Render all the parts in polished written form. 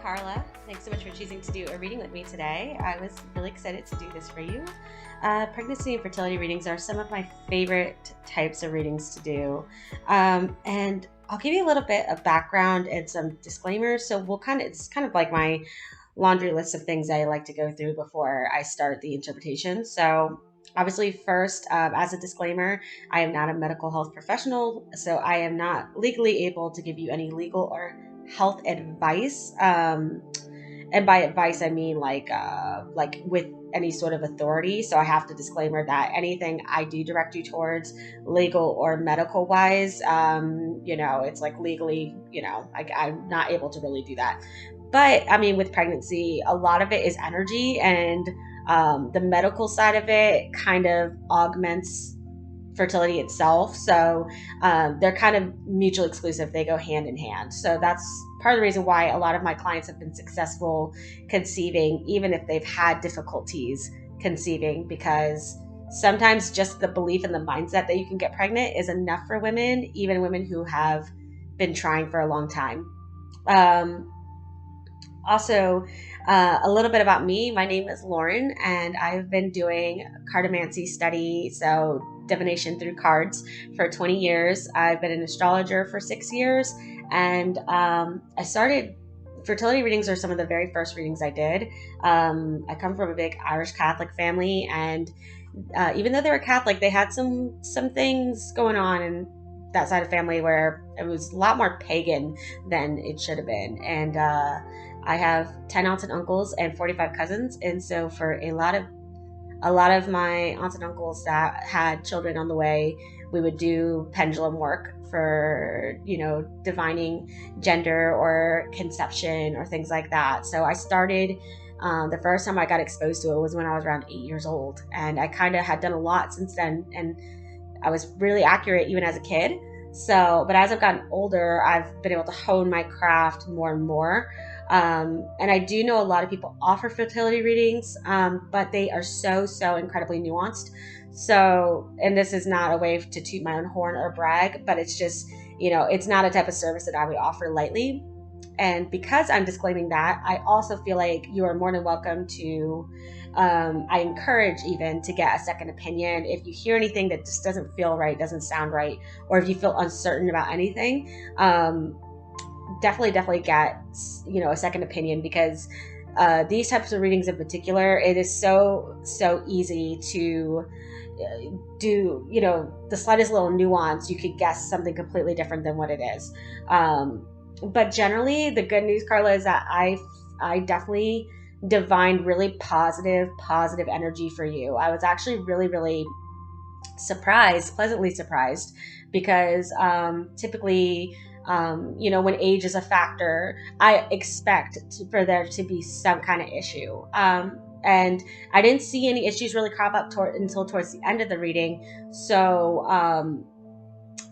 Karla. Thanks so much for choosing to do a reading with me today. I was really excited to do this for you. Pregnancy and fertility readings are some of my favorite types of readings to do. And I'll give you a little bit of background and some disclaimers. So it's kind of like my laundry list of things I like to go through before I start the interpretation. So obviously, first, as a disclaimer, I am not a medical health professional, so I am not legally able to give you any legal or health advice. And by advice, I mean like with any sort of authority. So I have to disclaimer that anything I do direct you towards, legal or medical wise, it's like legally, I'm not able to really do that. But I mean, with pregnancy, a lot of it is energy, and the medical side of it kind of augments fertility itself. So they're kind of mutually exclusive. They go hand in hand. So that's part of the reason why a lot of my clients have been successful conceiving, even if they've had difficulties conceiving, because sometimes just the belief and the mindset that you can get pregnant is enough for women, even women who have been trying for a long time. Also, a little bit about me. My name is Lauren, and I've been doing cartomancy study, so divination through cards, for 20 years. I've been an astrologer for 6 years, and I started fertility readings are some of the very first readings I did. I come from a big Irish Catholic family, and even though they were Catholic, they had some things going on in that side of family where it was a lot more pagan than it should have been. And I have 10 aunts and uncles and 45 cousins, and so for a lot of my aunts and uncles that had children on the way, we would do pendulum work for, divining gender or conception or things like that. So I started, the first time I got exposed to it was when I was around 8 years old. And I kind of had done a lot since then. And I was really accurate even as a kid. So, but as I've gotten older, I've been able to hone my craft more and more. And I do know a lot of people offer fertility readings, but they are so incredibly nuanced. So, and this is not a way to toot my own horn or brag, but it's just, it's not a type of service that I would offer lightly. And because I'm disclaiming that, I also feel like you are more than welcome to, I encourage even to get a second opinion. If you hear anything that just doesn't feel right, doesn't sound right, or if you feel uncertain about anything, definitely get, a second opinion, because these types of readings in particular, it is so easy to do, the slightest little nuance, you could guess something completely different than what it is. But generally, the good news, Karla, is that I definitely divined really positive energy for you. I was actually really pleasantly surprised, because typically, when age is a factor, I expect for there to be some kind of issue. And I didn't see any issues really crop up until towards the end of the reading. So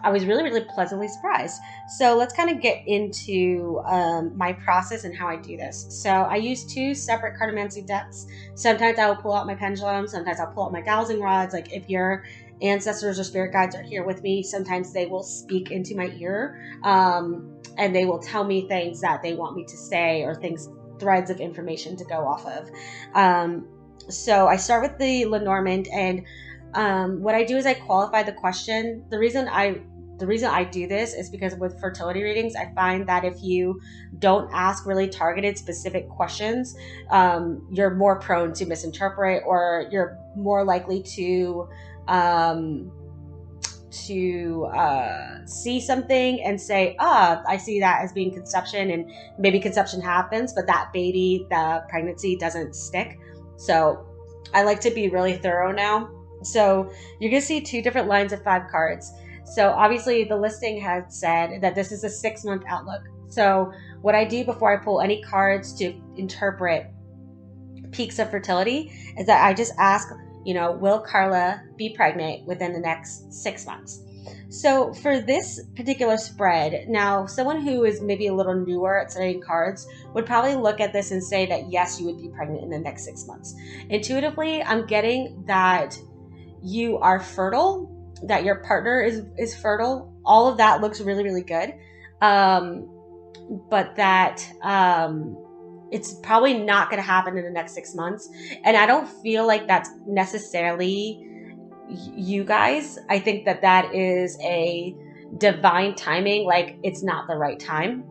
I was really pleasantly surprised. So let's kind of get into my process and how I do this. So I use 2 separate cartomancy decks. Sometimes I will pull out my pendulum. Sometimes I'll pull out my dowsing rods. Like if your ancestors or spirit guides are here with me, sometimes they will speak into my ear, and they will tell me things that they want me to say, or threads of information to go off of. So I start with the Lenormand, and what I do is I qualify the question. The reason I do this is because with fertility readings, I find that if you don't ask really targeted, specific questions, you're more prone to misinterpret, or you're more likely to see something and say, I see that as being conception, and maybe conception happens, but that baby, the pregnancy doesn't stick. So I like to be really thorough now. So you're going to see 2 different lines of 5 cards. So obviously the listing had said that this is a 6-month outlook. So what I do before I pull any cards to interpret peaks of fertility is that I just ask, will Karla be pregnant within the next 6 months? So for this particular spread, now someone who is maybe a little newer at studying cards would probably look at this and say that yes, you would be pregnant in the next 6 months. Intuitively, I'm getting that you are fertile, that your partner is fertile. All of that looks really good. But that it's probably not going to happen in the next 6 months. And I don't feel like that's necessarily you guys. I think that that is a divine timing. Like, it's not the right time.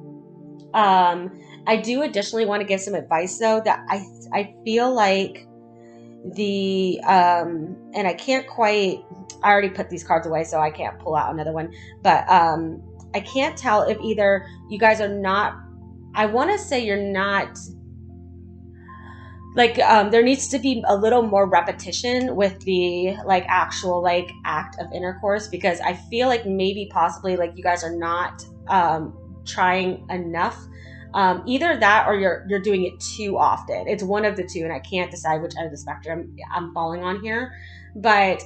I do additionally want to give some advice though, that I feel like and I can't quite, I already put these cards away, so I can't pull out another one, but I can't tell if either you guys are not, I want to say you're not, like, there needs to be a little more repetition with the like actual like act of intercourse, because I feel like maybe possibly like you guys are not trying enough. Either that or you're doing it too often. It's one of the two, and I can't decide which end of the spectrum I'm falling on here. But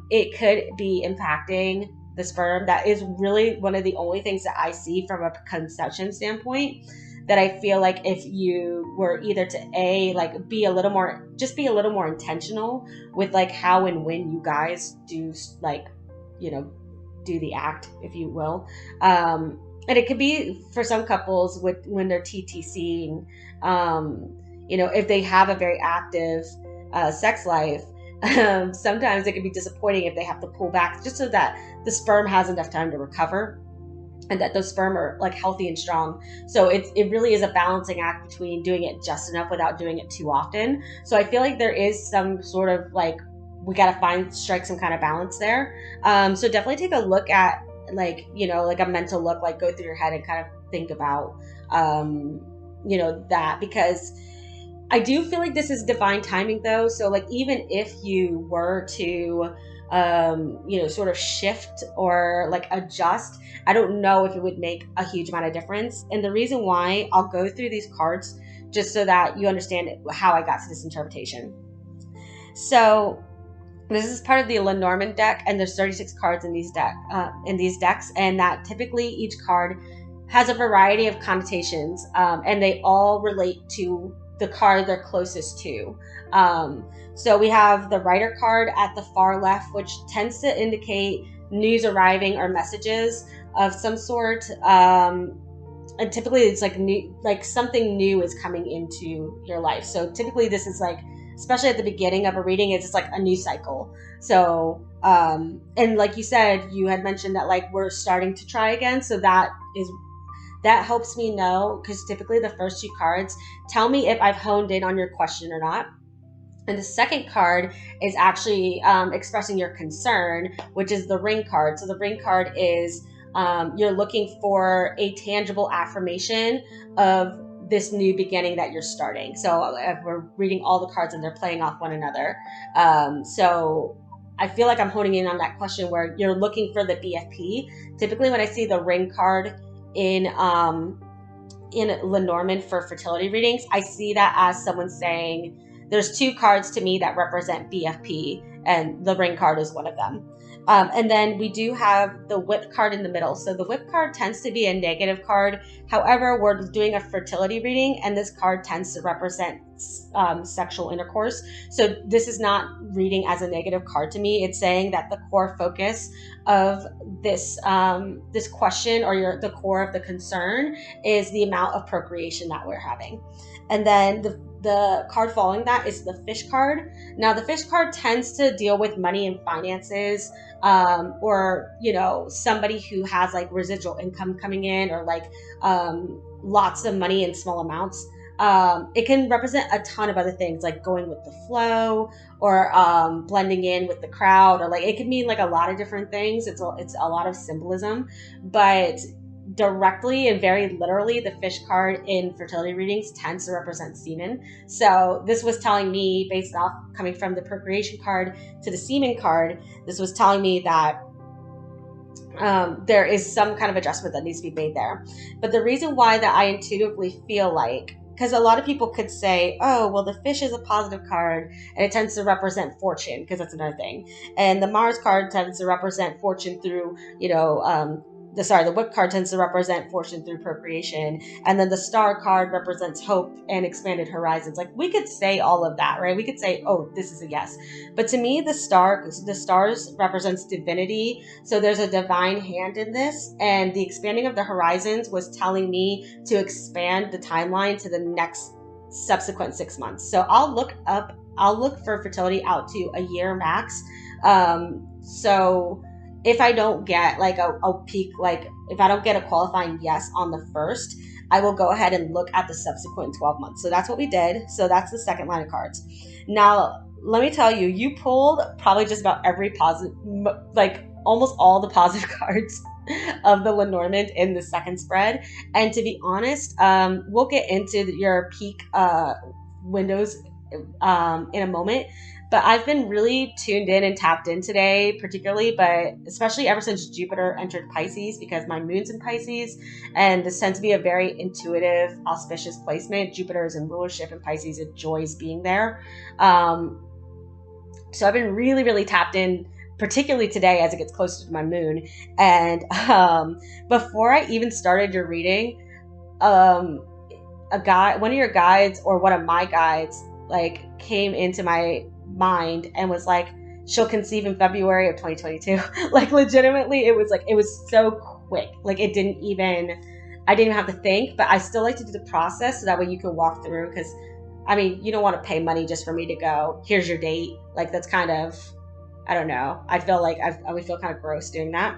it could be impacting the sperm. That is really one of the only things that I see from a conception standpoint, that I feel like if you were either to like be a little more, just be a little more intentional with like how and when you guys do, like, you know, do the act, if you will. And it could be for some couples with when they're TTCing, if they have a very active sex life. Sometimes it can be disappointing if they have to pull back just so that the sperm has enough time to recover, and that those sperm are like healthy and strong. So it really is a balancing act between doing it just enough without doing it too often. So I feel like there is some sort of like, we got to strike some kind of balance there. So definitely take a look at like, like a mental look, like go through your head and kind of think about, that, because I do feel like this is divine timing though. So like, even if you were to, sort of shift or like adjust, I don't know if it would make a huge amount of difference. And the reason why, I'll go through these cards just so that you understand how I got to this interpretation. So this is part of the Lenormand deck, and there's 36 cards in these decks, and that typically each card has a variety of connotations, and they all relate to the card they're closest to. So we have the Rider card at the far left, which tends to indicate news arriving or messages of some sort. And typically it's like new, like something new is coming into your life. So typically this is like, especially at the beginning of a reading, it's just like a new cycle. So, and like you said, you had mentioned that like we're starting to try again. So that helps me know, because typically the first two cards tell me if I've honed in on your question or not. And the second card is actually expressing your concern, which is the Ring card. So the Ring card is you're looking for a tangible affirmation of this new beginning that you're starting. So if we're reading all the cards and they're playing off one another. So I feel like I'm honing in on that question where you're looking for the BFP. Typically when I see the Ring card in Lenormand for fertility readings, I see that as someone saying, there's two cards to me that represent BFP, and the Ring card is one of them. And then we do have the Whip card in the middle. So the Whip card tends to be a negative card. However, we're doing a fertility reading, and this card tends to represent sexual intercourse. So this is not reading as a negative card to me. It's saying that the core focus of this this question, or the core of the concern, is the amount of procreation that we're having. And then the card following that is the Fish card. Now, the Fish card tends to deal with money and finances, or, somebody who has like residual income coming in, or like lots of money in small amounts. It can represent a ton of other things, like going with the flow, or blending in with the crowd, or like it could mean like a lot of different things. It's a lot of symbolism, but directly and very literally, the Fish card in fertility readings tends to represent semen. So this was telling me, based off coming from the procreation card to the semen card, this was telling me that there is some kind of adjustment that needs to be made there. But the reason why that I intuitively feel like, because a lot of people could say, oh, well, the Fish is a positive card and it tends to represent fortune, because that's another thing. And the Mars card tends to represent fortune through, the Whip card tends to represent fortune through procreation. And then the Star card represents hope and expanded horizons. Like, we could say all of that, right? We could say, oh, this is a yes. But to me, the stars represents divinity. So there's a divine hand in this. And the expanding of the horizons was telling me to expand the timeline to the next subsequent 6 months. So I'll look for fertility out to a year max. So if I don't get like a peak, like if I don't get a qualifying yes on the first, I will go ahead and look at the subsequent 12 months. So that's what we did. So that's the second line of cards. Now, let me tell you, you pulled probably just about every positive, like almost all the positive cards of the Lenormand in the second spread. And to be honest, we'll get into your peak windows in a moment. But I've been really tuned in and tapped in today, particularly, but especially ever since Jupiter entered Pisces, because my moon's in Pisces, and this tends to be a very intuitive, auspicious placement. Jupiter is in rulership in Pisces; it enjoys being there. Um, so I've been really, really tapped in, particularly today as it gets closer to my moon. And before I even started your reading, um, one of your guides or one of my guides, like came into my mind and was like, she'll conceive in February of 2022. Like legitimately, it was so quick. Like I didn't even have to think, but I still like to do the process so that way you can walk through. Because I mean, you don't want to pay money just for me to go, here's your date. Like that's kind of, I don't know. I feel like I would feel kind of gross doing that.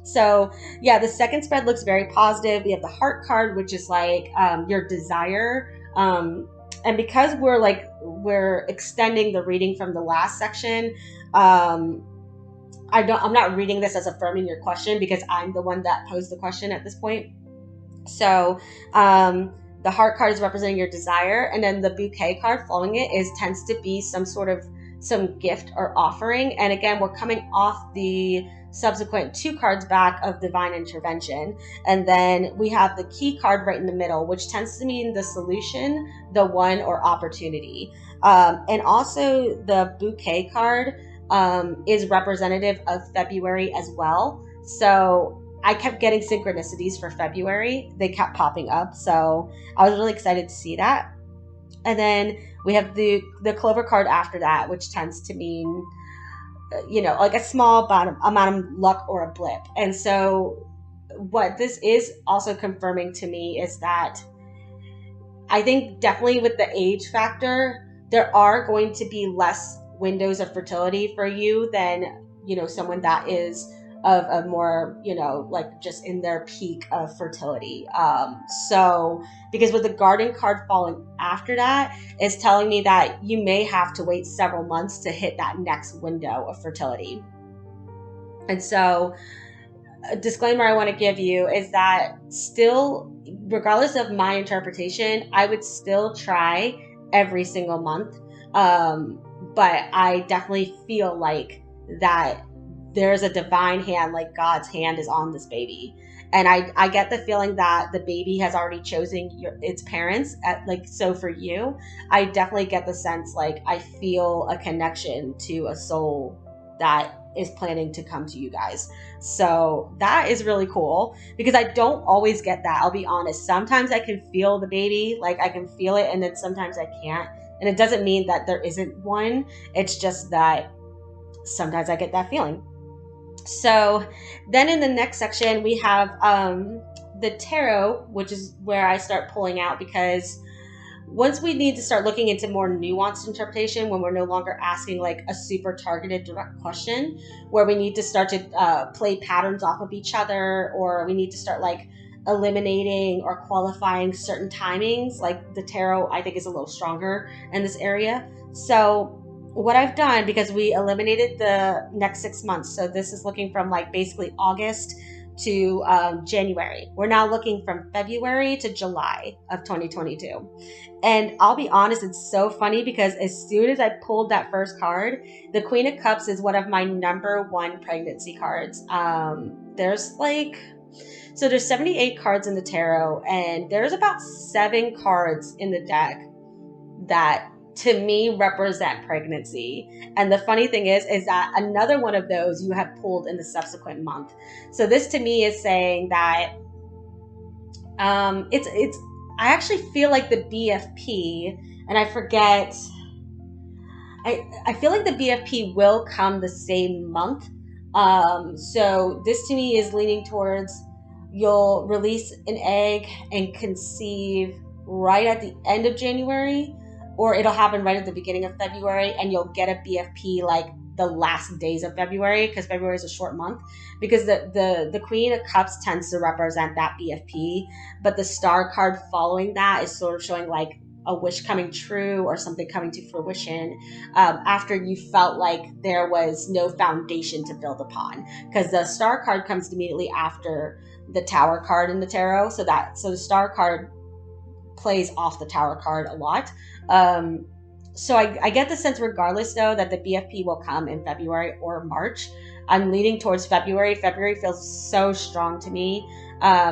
So yeah, the second spread looks very positive. We have the heart card, which is like your desire. And because we're extending the reading from the last section, um, I'm not reading this as affirming your question because I'm the one that posed the question at this point. So the heart card is representing your desire, and then the bouquet card following it tends to be some gift or offering. And again, we're coming off the subsequent two cards back of divine intervention, and then we have the key card right in the middle, which tends to mean the solution, the one, or opportunity. And also the bouquet card is representative of February as well. So I kept getting synchronicities for February. They kept popping up. So I was really excited to see that. And then we have the clover card after that, which tends to mean, like a small amount of luck or a blip. And so what this is also confirming to me is that I think definitely with the age factor, there are going to be less windows of fertility for you than, someone that is of a more, like just in their peak of fertility. So because with the garden card falling after that is telling me that you may have to wait several months to hit that next window of fertility. And so a disclaimer I want to give you is that still, regardless of my interpretation, I would still try every single month. But I definitely feel like that there's a divine hand, like God's hand is on this baby. And I get the feeling that the baby has already chosen its parents so for you, I definitely get the sense, like I feel a connection to a soul that is planning to come to you guys. So that is really cool because I don't always get that. I'll be honest. Sometimes I can feel the baby, like I can feel it, and then sometimes I can't. And it doesn't mean that there isn't one. It's just that sometimes I get that feeling. So then in the next section, we have the tarot, which is where I start pulling out because once we need to start looking into more nuanced interpretation, when we're no longer asking like a super targeted direct question, where we need to start to play patterns off of each other, or we need to start like eliminating or qualifying certain timings, like the tarot I think is a little stronger in this area. So what I've done, because we eliminated the next 6 months, so this is looking from like basically August to January. We're now looking from February to July of 2022. And I'll be honest, it's so funny because as soon as I pulled that first card, the Queen of Cups is one of my number one pregnancy cards. There's 78 cards in the tarot, and there's about 7 cards in the deck that to me represent pregnancy. And the funny thing is that another one of those you have pulled in the subsequent month. So this to me is saying that it's I actually feel like the BFP, and I forget, I feel like the BFP will come the same month. So this to me is leaning towards you'll release an egg and conceive right at the end of January, or it'll happen right at the beginning of February, and you'll get a BFP like the last days of February, because February is a short month, because the Queen of Cups tends to represent that BFP, but the star card following that is sort of showing like a wish coming true or something coming to fruition, after you felt like there was no foundation to build upon, because the star card comes immediately after the tower card in the tarot. So the star card plays off the tower card a lot. So I get the sense, regardless though, that the BFP will come in February or March. I'm leaning towards February. February feels so strong to me.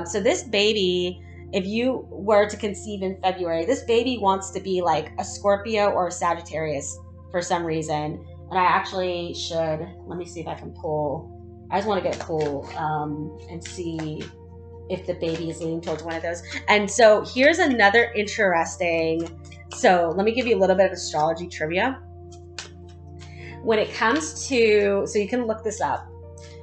So this baby, if you were to conceive in February, this baby wants to be like a Scorpio or a Sagittarius for some reason. And I actually should, let me see if I can pull. I just want to get a pull, and see if the baby is leaning towards one of those. And so here's another interesting, so let me give you a little bit of astrology trivia. When it comes to, so you can look this up,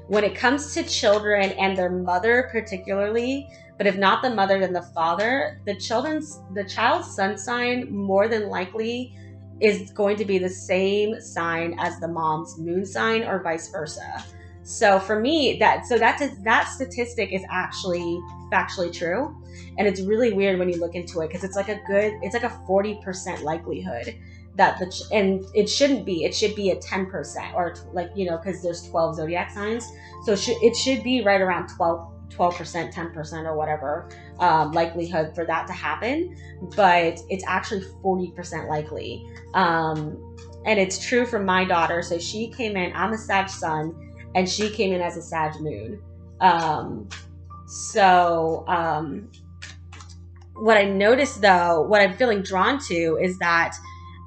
when it comes to children and their mother particularly, but if not the mother, then the father, the child's sun sign more than likely is going to be the same sign as the mom's moon sign, or vice versa. So for me, that statistic is actually factually true, and it's really weird when you look into it, because it's like a 40% likelihood that and it shouldn't be. It should be a 10%, or like, because there's 12 zodiac signs, so it should be right around 12%, 10%, or whatever, likelihood for that to happen, but it's actually 40% likely. And it's true for my daughter. So she came in, I'm a Sag sun, and she came in as a Sag moon. What I noticed though, what I'm feeling drawn to, is that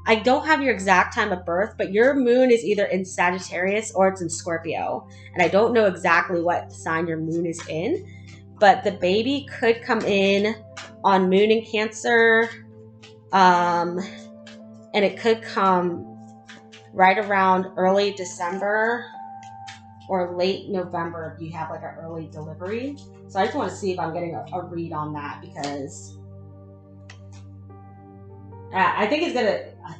I don't have your exact time of birth, but your moon is either in Sagittarius or it's in Scorpio. And I don't know exactly what sign your moon is in, but the baby could come in on moon in Cancer. And it could come right around early December or late November if you have like an early delivery. So I just want to see if I'm getting a read on that, because I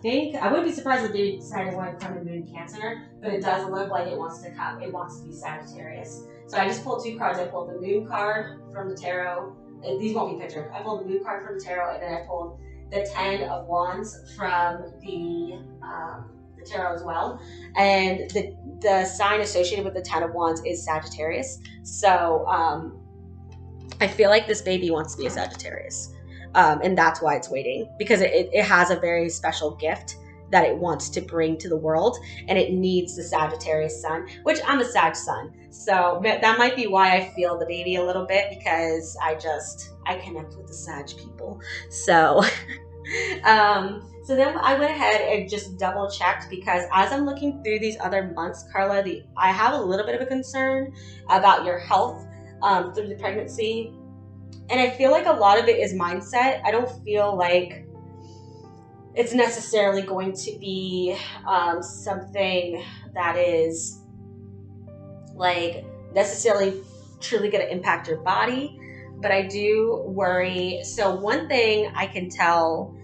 think I wouldn't be surprised if they decided to want to come to Moon Cancer, but it does look like it wants to come. It wants to be Sagittarius. So I just pulled two cards. I pulled the Moon card from the tarot. These won't be pictured. I pulled the Moon card from the tarot, and then I pulled the Ten of Wands from the tarot as well. And the sign associated with the Ten of Wands is Sagittarius. So I feel like this baby wants to be a Sagittarius. And that's why it's waiting, because it has a very special gift that it wants to bring to the world, and it needs the Sagittarius sun, which I'm a Sag sun. So that might be why I feel the baby a little bit, because I connect with the Sag people. So, so then I went ahead and just double checked, because as I'm looking through these other months, Karla, I have a little bit of a concern about your health through the pregnancy. And I feel like a lot of it is mindset. I don't feel like it's necessarily going to be something that is like necessarily truly going to impact your body, but I do worry. So one thing I can tell,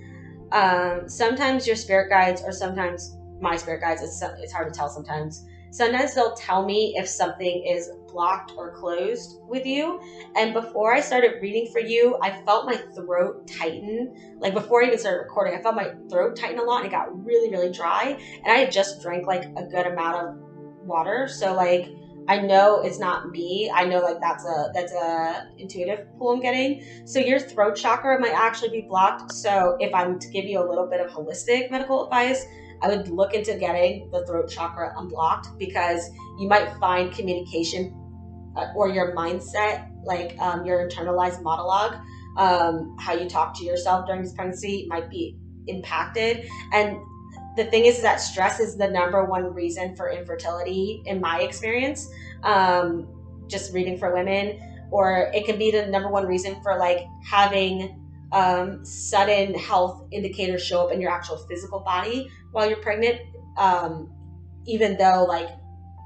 sometimes your spirit guides, or sometimes my spirit guides, it's hard to tell sometimes. Sometimes they'll tell me if something is blocked or closed with you. And before I started reading for you, I felt my throat tighten. Like before I even started recording, I felt my throat tighten a lot, and it got really, really dry. And I had just drank like a good amount of water. So like, I know it's not me. I know like that's a intuitive pull I'm getting. So your throat chakra might actually be blocked. So if I'm to give you a little bit of holistic medical advice, I would look into getting the throat chakra unblocked, because you might find communication or your mindset, like your internalized monologue, how you talk to yourself during this pregnancy might be impacted. And the thing is that stress is the number one reason for infertility in my experience, just reading for women, or it can be the number one reason for like having sudden health indicators show up in your actual physical body while you're pregnant, even though like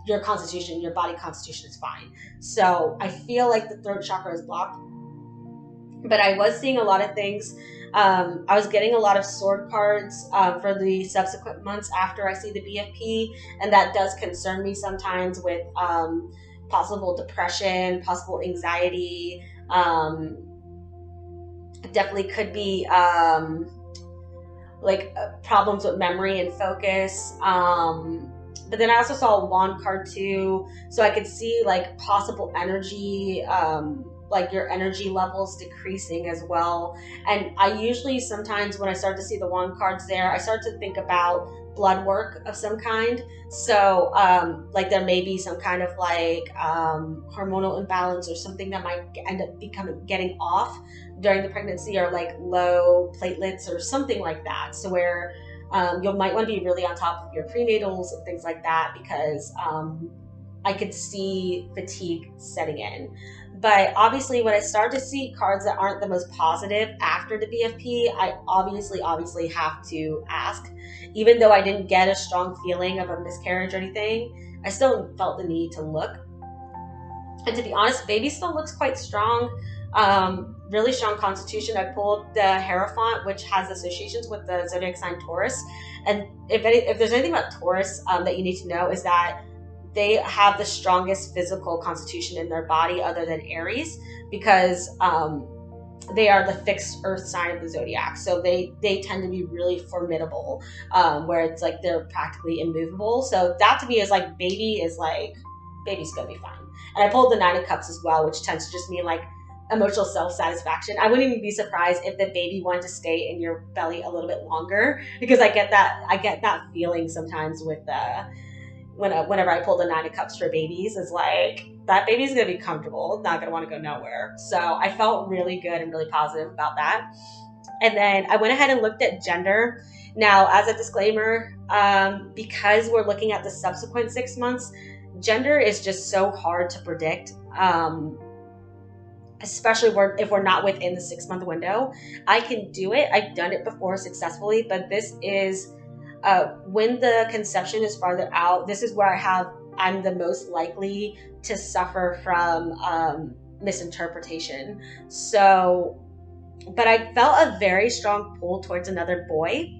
your body constitution is fine. So I feel like the throat chakra is blocked, but I was seeing a lot of things I was getting a lot of sword cards for the subsequent months after I see the BFP, and that does concern me sometimes with possible depression, possible anxiety. Definitely could be problems with memory and focus. But then I also saw a wand card too, so I could see like possible energy, like your energy levels decreasing as well. And I usually sometimes when I start to see the wand cards there, I start to think about blood work of some kind. So like there may be some kind of hormonal imbalance or something that might end up becoming getting off during the pregnancy, or like low platelets or something like that. So where you might want to be really on top of your prenatals and things like that, because I could see fatigue setting in. But obviously, when I start to see cards that aren't the most positive after the BFP, I obviously have to ask. Even though I didn't get a strong feeling of a miscarriage or anything, I still felt the need to look. And to be honest, baby still looks quite strong. Really strong constitution. I pulled the Hierophant, which has associations with the zodiac sign Taurus. And if there's anything about Taurus that you need to know, is that they have the strongest physical constitution in their body other than Aries, because they are the fixed earth sign of the zodiac. So they tend to be really formidable, where it's like they're practically immovable. So that to me is like baby's gonna be fine. And I pulled the Nine of Cups as well, which tends to just mean like emotional self-satisfaction. I wouldn't even be surprised if the baby wanted to stay in your belly a little bit longer, because I get that feeling sometimes with whenever I pull the Nine of Cups for babies, is like that baby's gonna be comfortable, not gonna want to go nowhere. So I felt really good and really positive about that. And then I went ahead and looked at gender. Now, as a disclaimer, because we're looking at the subsequent 6 months, gender is just so hard to predict. Especially if we're not within the 6 month window. I can do it. I've done it before successfully, but this is when the conception is farther out. This is where I'm the most likely to suffer from misinterpretation. So, but I felt a very strong pull towards another boy.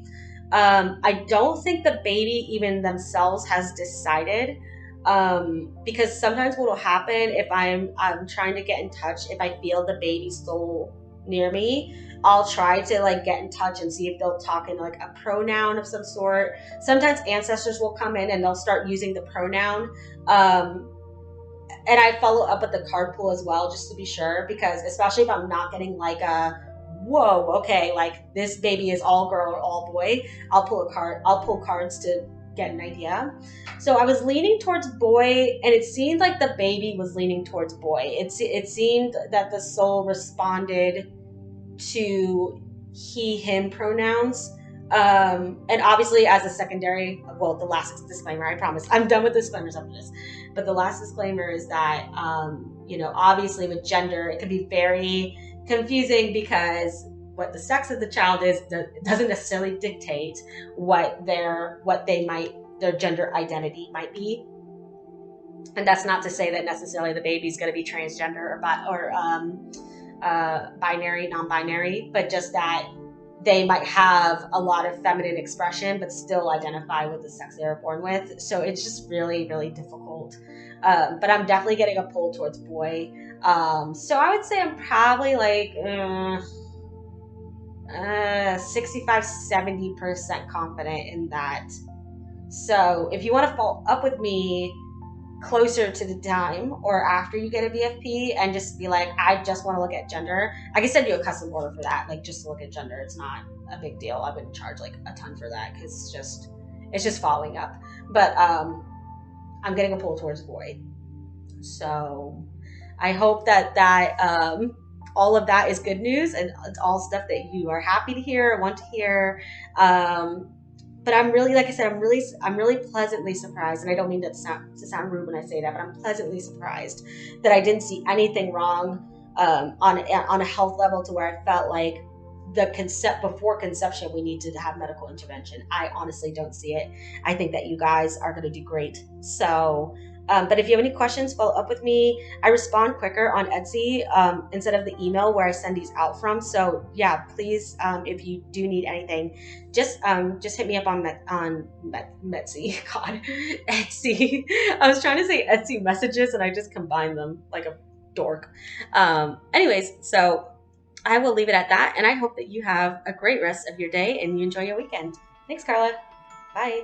I don't think the baby even themselves has decided, because sometimes what will happen if I'm trying to get in touch, if I feel the baby's soul near me, I'll try to like get in touch and see if they'll talk in like a pronoun of some sort. Sometimes ancestors will come in and they'll start using the pronoun. And I follow up with the card pool as well, just to be sure, because especially if I'm not getting like a whoa, okay, like this baby is all girl or all boy, I'll pull cards to get an idea. So I was leaning towards boy, and it seemed like the baby was leaning towards boy. It seemed that the soul responded to he him pronouns. And obviously as a secondary, well, the last disclaimer, I promise I'm done with disclaimers after this, but the last disclaimer is that obviously with gender it can be very confusing, because what the sex of the child is doesn't necessarily dictate what their gender identity might be. And that's not to say that necessarily the baby's going to be transgender or binary, non-binary, but just that they might have a lot of feminine expression but still identify with the sex they were born with. So it's just really, really difficult. But I'm definitely getting a pull towards boy. So I would say I'm probably like 65-70% confident in that. So if you want to follow up with me closer to the time or after you get a BFP and just be like, I just want to look at gender, I can send you a custom order for that, like just to look at gender. It's not a big deal. I wouldn't charge like a ton for that, because it's just following up. But I'm getting a pull towards boy. So I hope that all of that is good news, and it's all stuff that you are happy to hear, want to hear. But I'm really, like I said, I'm really pleasantly surprised, and I don't mean to sound rude when I say that, but I'm pleasantly surprised that I didn't see anything wrong on a health level to where I felt like before conception we need to have medical intervention. I honestly don't see it. I think that you guys are going to do great. So But if you have any questions, follow up with me. I respond quicker on Etsy instead of the email where I send these out from. So yeah, please, if you do need anything, just hit me up on Etsy. God, Etsy. I was trying to say Etsy messages and I just combined them like a dork. Anyways, so I will leave it at that, and I hope that you have a great rest of your day and you enjoy your weekend. Thanks, Karla. Bye.